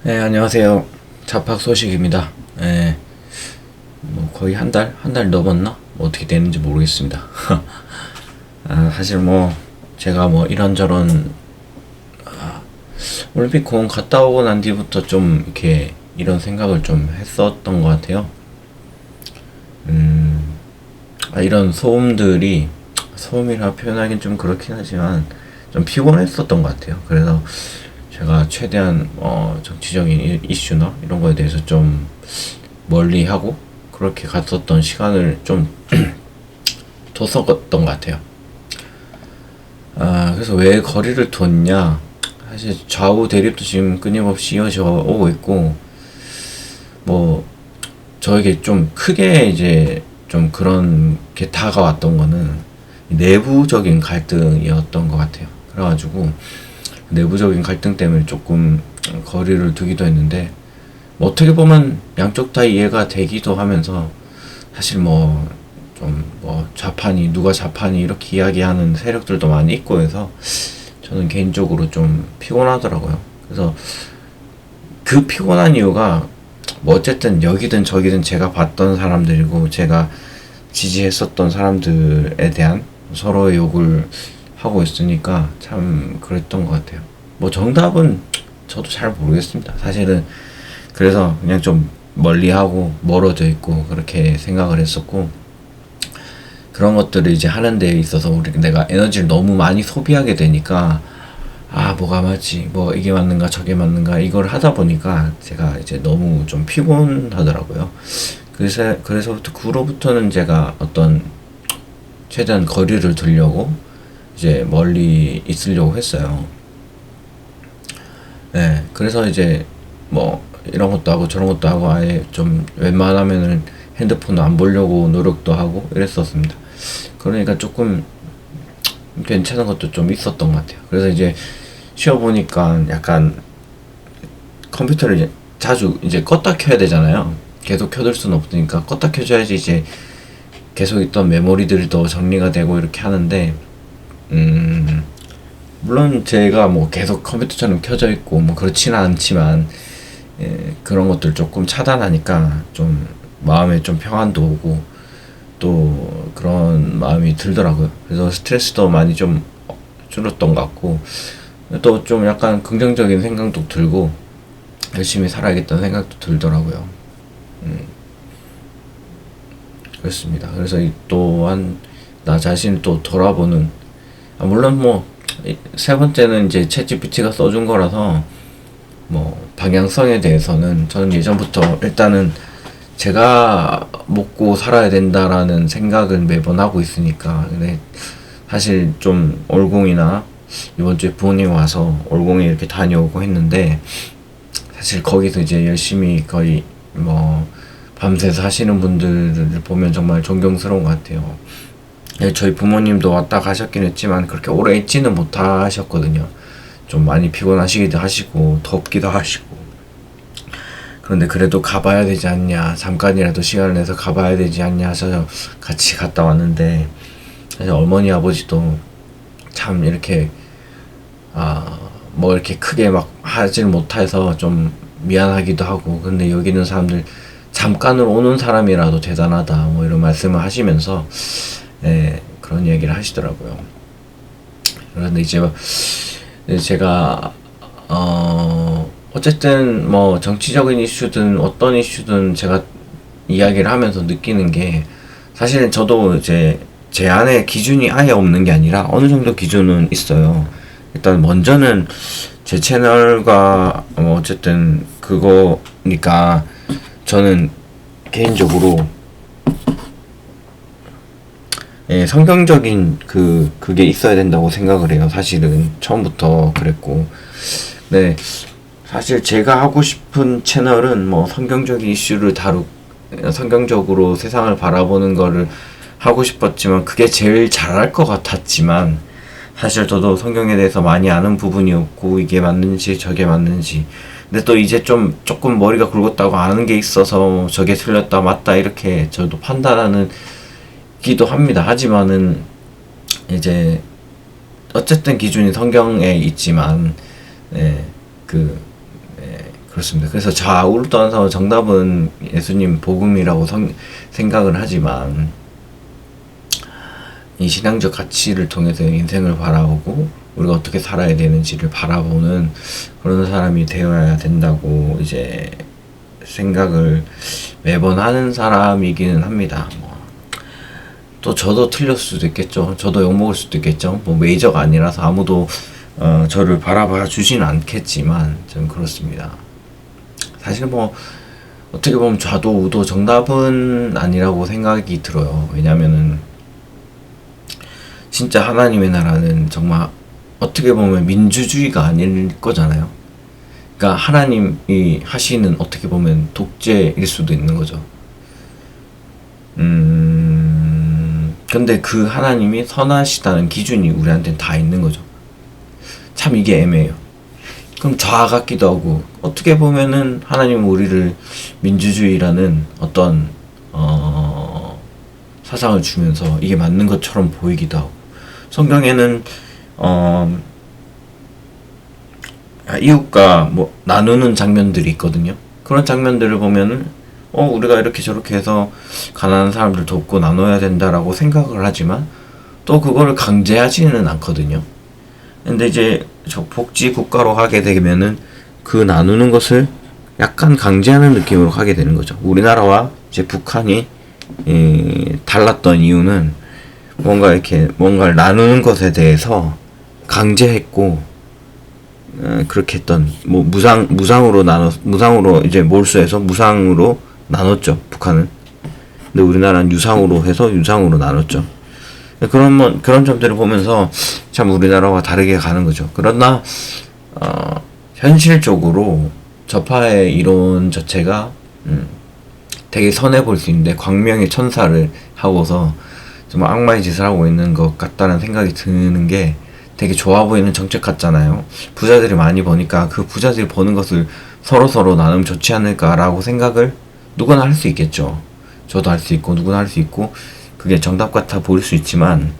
네, 안녕하세요. 자팍 소식입니다. 네, 뭐 거의 한 달 넘었나? 뭐 어떻게 되는지 모르겠습니다. 사실 뭐 제가 뭐 이런저런 올림픽 공원 갔다 오고 난 뒤부터 좀 이렇게 이런 생각을 좀 했었던 것 같아요. 이런 소음이라 표현하긴 좀 그렇긴 하지만 좀 피곤했었던 것 같아요. 그래서 제가 최대한 정치적인 이슈나 이런 거에 대해서 좀 멀리하고 그렇게 갔었던 시간을 좀 뒀었던 것 같아요. 그래서 왜 거리를 뒀냐? 사실 좌우 대립도 지금 끊임없이 이어져 오고 있고, 뭐 저에게 좀 크게 이제 좀 그런 게 다가왔던 거는 내부적인 갈등이었던 것 같아요. 그래가지고 내부적인 갈등 때문에 조금 거리를 두기도 했는데, 뭐 어떻게 보면 양쪽 다 이해가 되기도 하면서, 사실 뭐 좀 뭐 누가 좌판이 이렇게 이야기하는 세력들도 많이 있고 해서 저는 개인적으로 좀 피곤하더라고요. 그래서 그 피곤한 이유가 뭐 어쨌든 여기든 저기든 제가 봤던 사람들이고 제가 지지했었던 사람들에 대한 서로의 욕을 하고 있으니까 참 그랬던 것 같아요. 뭐 정답은 저도 잘 모르겠습니다. 사실은 그래서 그냥 좀 멀리하고 멀어져 있고 그렇게 생각을 했었고, 그런 것들을 이제 하는 데 있어서 내가 에너지를 너무 많이 소비하게 되니까 뭐가 맞지, 뭐 이게 맞는가 저게 맞는가 이걸 하다 보니까 제가 이제 너무 좀 피곤하더라고요. 그래서부터 그로부터는 제가 어떤 최대한 거리를 두려고 이제 멀리 있으려고 했어요. 네, 그래서 이제 뭐 이런 것도 하고 저런 것도 하고 아예 좀 웬만하면은 핸드폰을 안 보려고 노력도 하고 이랬었습니다. 그러니까 조금 괜찮은 것도 좀 있었던 것 같아요. 그래서 이제 쉬어보니까 약간 컴퓨터를 이제 자주 이제 껐다 켜야 되잖아요. 계속 켜둘 수는 없으니까 껐다 켜줘야지 이제 계속 있던 메모리들도 정리가 되고 이렇게 하는데, 물론 제가 뭐 계속 컴퓨터처럼 켜져 있고 뭐 그렇지는 않지만, 그런 것들 조금 차단하니까 좀 마음에 좀 평안도 오고 또 그런 마음이 들더라고요. 그래서 스트레스도 많이 좀 줄었던 것 같고, 또 좀 약간 긍정적인 생각도 들고 열심히 살아야겠다는 생각도 들더라고요. 그렇습니다. 그래서 이 또한 나 자신을 또 돌아보는, 물론 뭐 세 번째는 이제 챗GPT가 써준 거라서 뭐 방향성에 대해서는 저는 예전부터 일단은 제가 먹고 살아야 된다라는 생각을 매번 하고 있으니까. 근데 사실 좀 올공이나 이번 주에 부모님 와서 올공에 이렇게 다녀오고 했는데, 사실 거기서 이제 열심히 거의 뭐 밤새서 하시는 분들을 보면 정말 존경스러운 것 같아요. 저희 부모님도 왔다 가셨긴 했지만 그렇게 오래 있지는 못하셨거든요. 좀 많이 피곤하시기도 하시고 덥기도 하시고. 그런데 그래도 가봐야 되지 않냐, 잠깐이라도 시간을 내서 가봐야 되지 않냐 해서 같이 갔다 왔는데, 사실 어머니 아버지도 참 이렇게 뭐 이렇게 크게 막 하질 못해서 좀 미안하기도 하고, 근데 여기 있는 사람들 잠깐으로 오는 사람이라도 대단하다 뭐 이런 말씀을 하시면서 그런 얘기를 하시더라고요. 그런데 이제 제가 어쨌든 뭐 정치적인 이슈든 어떤 이슈든 제가 이야기를 하면서 느끼는 게, 사실은 저도 이제 제 안에 기준이 아예 없는 게 아니라 어느 정도 기준은 있어요. 일단 먼저는 제 채널과 어쨌든 그거니까 저는 개인적으로 성경적인 그게 있어야 된다고 생각을 해요. 사실은 처음부터 그랬고. 네, 사실 제가 하고 싶은 채널은 뭐 성경적인 이슈를 성경적으로 세상을 바라보는 거를 하고 싶었지만 그게 제일 잘할 것 같았지만, 사실 저도 성경에 대해서 많이 아는 부분이 없고 이게 맞는지 저게 맞는지, 근데 또 이제 좀 조금 머리가 굵었다고 아는 게 있어서 저게 틀렸다 맞다 이렇게 저도 판단하는 기도 합니다. 하지만은 이제 어쨌든 기준이 성경에 있지만, 네, 그 그렇습니다. 그래서 좌우를 떠나서 정답은 예수님 복음이라고 생각을 하지만 이 신앙적 가치를 통해서 인생을 바라보고 우리가 어떻게 살아야 되는지를 바라보는 그런 사람이 되어야 된다고 이제 생각을 매번 하는 사람이기는 합니다. 또 저도 틀렸을 수도 있겠죠. 저도 욕먹을 수도 있겠죠. 뭐 메이저가 아니라서 아무도 저를 바라봐 주지는 않겠지만 좀 그렇습니다. 사실 뭐 어떻게 보면 좌도 우도 정답은 아니라고 생각이 들어요. 왜냐면은 진짜 하나님의 나라는 정말 어떻게 보면 민주주의가 아닐 거잖아요. 그러니까 하나님이 하시는 어떻게 보면 독재일 수도 있는 거죠. 근데 그 하나님이 선하시다는 기준이 우리한테는 다 있는 거죠. 참 이게 애매해요. 그럼 좌 같기도 하고 어떻게 보면은 하나님은 우리를 민주주의라는 어떤 사상을 주면서 이게 맞는 것처럼 보이기도 하고 성경에는 이웃과 뭐 나누는 장면들이 있거든요. 그런 장면들을 보면은 우리가 이렇게 저렇게 해서 가난한 사람들 돕고 나눠야 된다라고 생각을 하지만 또 그거를 강제하지는 않거든요. 근데 이제 저 복지 국가로 하게 되면은 그 나누는 것을 약간 강제하는 느낌으로 하게 되는 거죠. 우리나라와 이제 북한이 달랐던 이유는 뭔가 이렇게 뭔가를 나누는 것에 대해서 강제했고 그렇게 했던 뭐 무상으로 이제 몰수해서 무상으로 나눴죠. 북한은. 근데 우리나라는 유상으로 해서 유상으로 나눴죠. 그런 점들을 보면서 참 우리나라와 다르게 가는 거죠. 그러나 현실적으로 좌파의 이론 자체가 되게 선해 보일 수 있는데 광명의 천사를 하고서 정말 악마의 짓을 하고 있는 것 같다는 생각이 드는 게 되게 좋아 보이는 정책 같잖아요. 부자들이 많이 버니까 그 부자들이 버는 것을 서로 나누면 좋지 않을까라고 생각을 누구나 할 수 있겠죠. 저도 할 수 있고 누구나 할 수 있고 그게 정답 같아 보일 수 있지만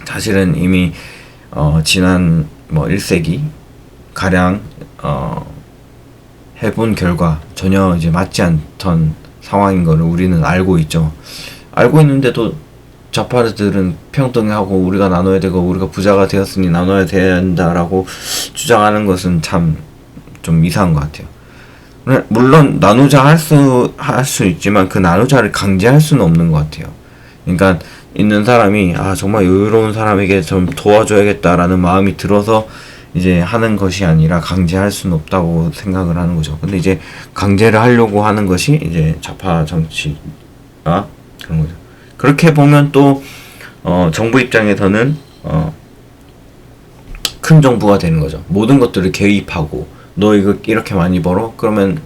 사실은 이미 지난 뭐 1세기 가량 해본 결과 전혀 이제 맞지 않던 상황인 거를 우리는 알고 있죠. 알고 있는데도 좌파들은 평등하고 우리가 나눠야 되고 우리가 부자가 되었으니 나눠야 된다라고 주장하는 것은 참 좀 이상한 것 같아요. 물론 나누자 할 수 있지만 그 나누자를 강제할 수는 없는 것 같아요. 그러니까 있는 사람이 정말 여유로운 사람에게 좀 도와줘야겠다라는 마음이 들어서 이제 하는 것이 아니라 강제할 수는 없다고 생각을 하는 거죠. 근데 이제 강제를 하려고 하는 것이 이제 좌파 정치가 그런 거죠. 그렇게 보면 또 정부 입장에서는 큰 정부가 되는 거죠. 모든 것들을 개입하고 너 이거 이렇게 많이 벌어? 그러면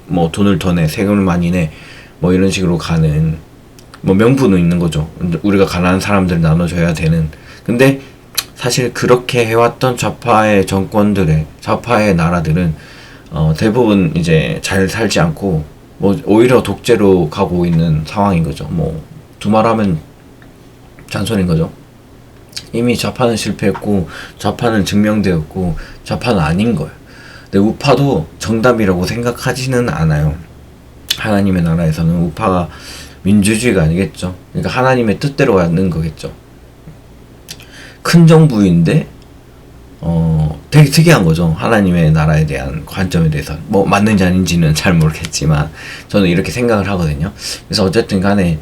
뭐 돈을 더 내, 세금을 많이 내, 뭐 이런 식으로 가는 뭐 명분은 있는 거죠. 우리가 가난한 사람들 나눠줘야 되는. 근데 사실 그렇게 해왔던 좌파의 정권들의 좌파의 나라들은 대부분 이제 잘 살지 않고 뭐 오히려 독재로 가고 있는 상황인 거죠. 뭐 두말하면 잔소리인 거죠. 이미 좌파는 실패했고 좌파는 증명되었고 좌파는 아닌 거예요. 근데 우파도 정답이라고 생각하지는 않아요. 하나님의 나라에서는 우파가 민주주의가 아니겠죠. 그러니까 하나님의 뜻대로 가는 거겠죠. 큰 정부인데 되게 특이한 거죠. 하나님의 나라에 대한 관점에 대해서 뭐 맞는지 아닌지는 잘 모르겠지만 저는 이렇게 생각을 하거든요. 그래서 어쨌든 간에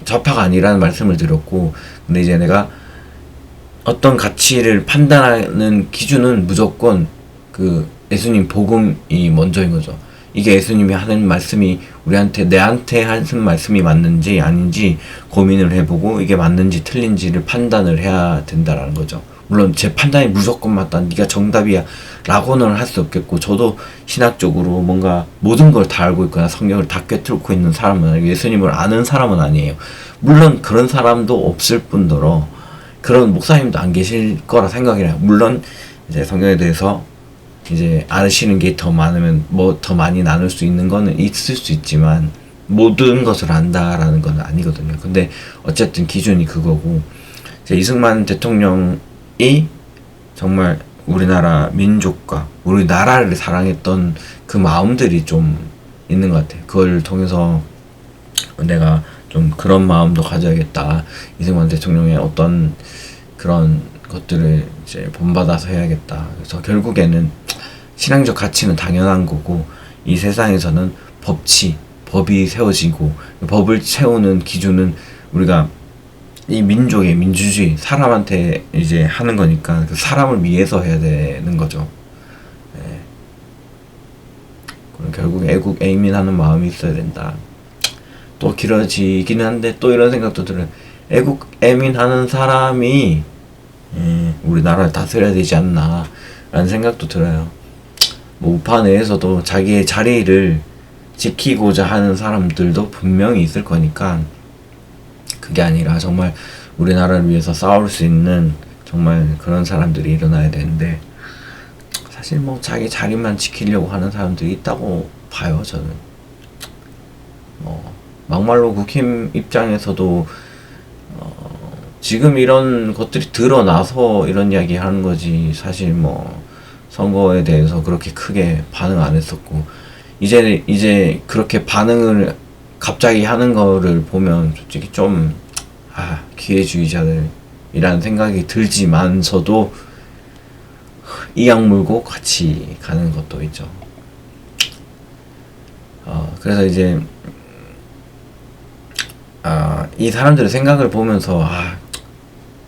좌파가 아니라는 말씀을 드렸고, 근데 이제 내가 어떤 가치를 판단하는 기준은 무조건 그 예수님 복음이 먼저인 거죠. 이게 예수님이 하는 말씀이 내한테 하는 말씀이 맞는지 아닌지 고민을 해보고 이게 맞는지 틀린지를 판단을 해야 된다라는 거죠. 물론 제 판단이 무조건 맞다, 네가 정답이야 라고는 할 수 없겠고, 저도 신학적으로 뭔가 모든 걸 다 알고 있거나 성경을 다 꿰뚫고 있는 사람은 아니고 예수님을 아는 사람은 아니에요. 물론 그런 사람도 없을 뿐더러 그런 목사님도 안 계실 거라 생각이 해요. 물론 이제 성경에 대해서 이제 아시는 게 더 많으면 뭐 더 많이 나눌 수 있는 거는 있을 수 있지만 모든 것을 안다라는 건 아니거든요. 근데 어쨌든 기준이 그거고, 이제 이승만 대통령이 정말 우리나라 민족과 우리나라를 사랑했던 그 마음들이 좀 있는 것 같아요. 그걸 통해서 내가 좀 그런 마음도 가져야겠다. 이승만 대통령의 어떤 그런 것들을 이제 본받아서 해야겠다. 그래서 결국에는 신앙적 가치는 당연한 거고, 이 세상에서는 법이 세워지고, 법을 세우는 기준은 우리가 이 민족의 민주주의, 사람한테 이제 하는 거니까 그 사람을 위해서 해야 되는 거죠. 예. 그럼 결국 애국 애민하는 마음이 있어야 된다. 또 길어지기는 한데 또 이런 생각도 들어요. 애국 애민하는 사람이 우리나라를 다스려야 되지 않나 라는 생각도 들어요. 뭐 우파 내에서도 자기의 자리를 지키고자 하는 사람들도 분명히 있을 거니까, 그게 아니라 정말 우리나라를 위해서 싸울 수 있는 정말 그런 사람들이 일어나야 되는데, 사실 뭐 자기 자리만 지키려고 하는 사람들이 있다고 봐요. 저는 뭐 막말로 국힘 입장에서도 지금 이런 것들이 드러나서 이런 이야기 하는 거지, 사실 뭐 선거에 대해서 그렇게 크게 반응 안 했었고, 이제 그렇게 반응을 갑자기 하는 거를 보면 솔직히 좀 기회주의자들이라는 생각이 들지만서도 이악 물고 같이 가는 것도 있죠. 그래서 이제 이 사람들의 생각을 보면서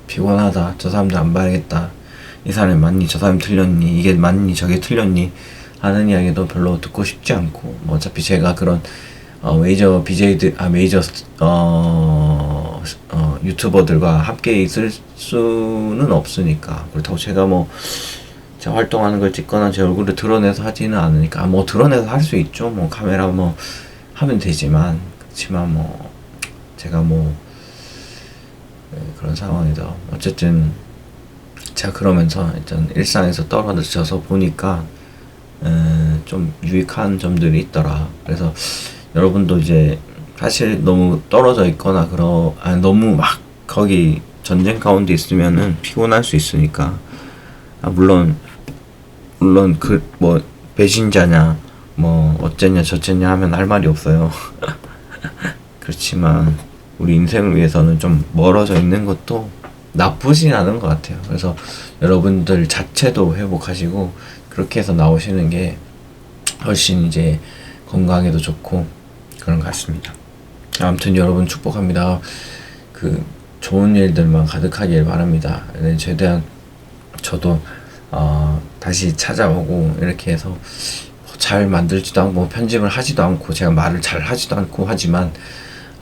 피곤하다, 저 사람들 안 봐야겠다, 이 사람이 맞니, 저 사람이 틀렸니, 이게 맞니, 저게 틀렸니 하는 이야기도 별로 듣고 싶지 않고, 뭐 어차피 제가 그런 메이저 BJ들, 메이저 유튜버들과 함께 있을 수는 없으니까, 그렇다고 제가 뭐 제 활동하는 걸 찍거나 제 얼굴을 드러내서 하지는 않으니까, 뭐 드러내서 할 수 있죠. 뭐 카메라 뭐 하면 되지만, 그렇지만 뭐 제가 뭐 그런 상황이다. 어쨌든 제가 그러면서 일단 일상에서 떨어져서 보니까 좀 유익한 점들이 있더라. 그래서 여러분도 이제 사실 너무 떨어져 있거나 너무 막 거기 전쟁 가운데 있으면은 피곤할 수 있으니까, 물론 그 뭐 배신자냐 뭐 어쨌냐 저쨌냐 하면 할 말이 없어요. 그렇지만 우리 인생을 위해서는 좀 멀어져 있는 것도 나쁘진 않은 것 같아요. 그래서 여러분들 자체도 회복하시고 그렇게 해서 나오시는 게 훨씬 이제 건강에도 좋고 그런 것 같습니다. 아무튼 여러분 축복합니다. 그 좋은 일들만 가득하길 바랍니다. 최대한 저도 다시 찾아오고 이렇게 해서 잘 만들지도 않고 편집을 하지도 않고 제가 말을 잘 하지도 않고 하지만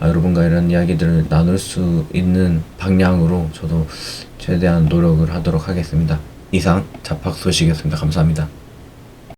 여러분과 이런 이야기들을 나눌 수 있는 방향으로 저도 최대한 노력을 하도록 하겠습니다. 이상 자팍 소식이었습니다. 감사합니다.